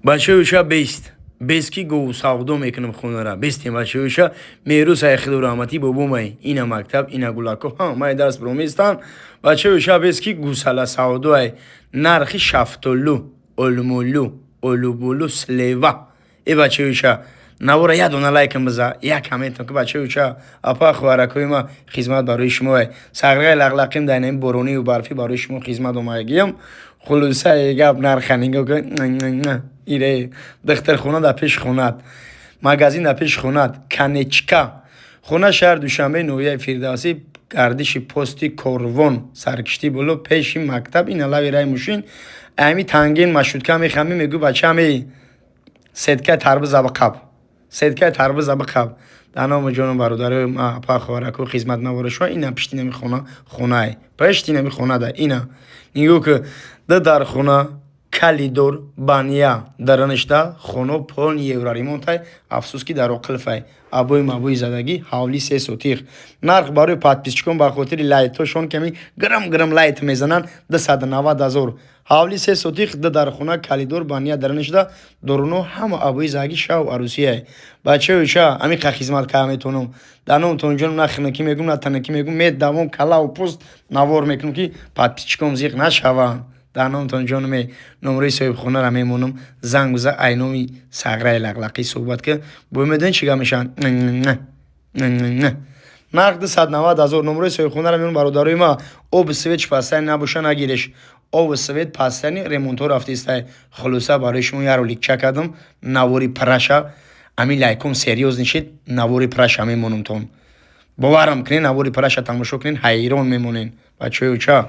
бачаёша бест. Бест ки гов савдо мекунам хонара. Бестем бачаёша меҳру Сайхилу раҳматӣ бобомай. Ина мактаб, ина гулако. Ҳа, май дарс броместан. Бачаёша бест ки гусала савдоай. Нархи шафтолу, олмолу, олубулу, слева. Э бачаёша навора я дона лайкам биза, я комментам ки бачаёша апа хваракои ма хизмат барои шумо. Саграй лағлақим дар нами боронию барфи барои шумо хизмат омагиям. Хулуса гап нарханинго ки ире дахтархона дар пеш хонат. Магазин дар пеш хонат. Канечка. Хона шаҳр Душанбе Ноҳияи Фирдавсӣ гардиши пости Корвон саркиштӣ боло пеши мактаб ина лави раи мошин ами тангин машутка мехами мегӯ бачами сеткаи тарбиз аба қаб. Сеткаи тарбиз аба қаб. Дар номи ҷону бародарои апа хварако хизмат навора шумо ина пишти нами хона хонае. Пишти нами хона да ина. Нигӯ ки дар хона калидор бания дараништа хоно полн евро ремонтай афсус ки дар оқилфай абои мабои задагӣ ҳавли 3 сотиқ. Нарх барои подписчикон ба хотири лайтошон ками грам лайт мезананд 290,000. ҳавли 3 сотиқ дар хона калидор бания дараништа доруно ҳама абои задагӣ шав арусияй. Бачаёша амиқа хизмат кар метонам. Дар номтон ҷонам на хинаки мегум на танаки мегум медавом калаву пӯст навор мекунам ки подписчикон зиқ нашаванд. Дар номтон ҷонаме номраи соҳибхонаро мемонам занг биза айноми саграи лағлақӣ суҳбат ки бо медонед чӣ гап мешаванд. Нарх 290,000 номраи соҳибхонаро мемонам бародарои ма оби свет пастани набоша нагиреш. Оби свет пастани ремонтҳо рафтистай. Хулоса барои шумо яро ликча кардам навори праша ами лайком серьёз нишед навори праша мемонамтон. Боварам кунед навори праша тамошо кунед ҳайрон мемонед. Бачаёча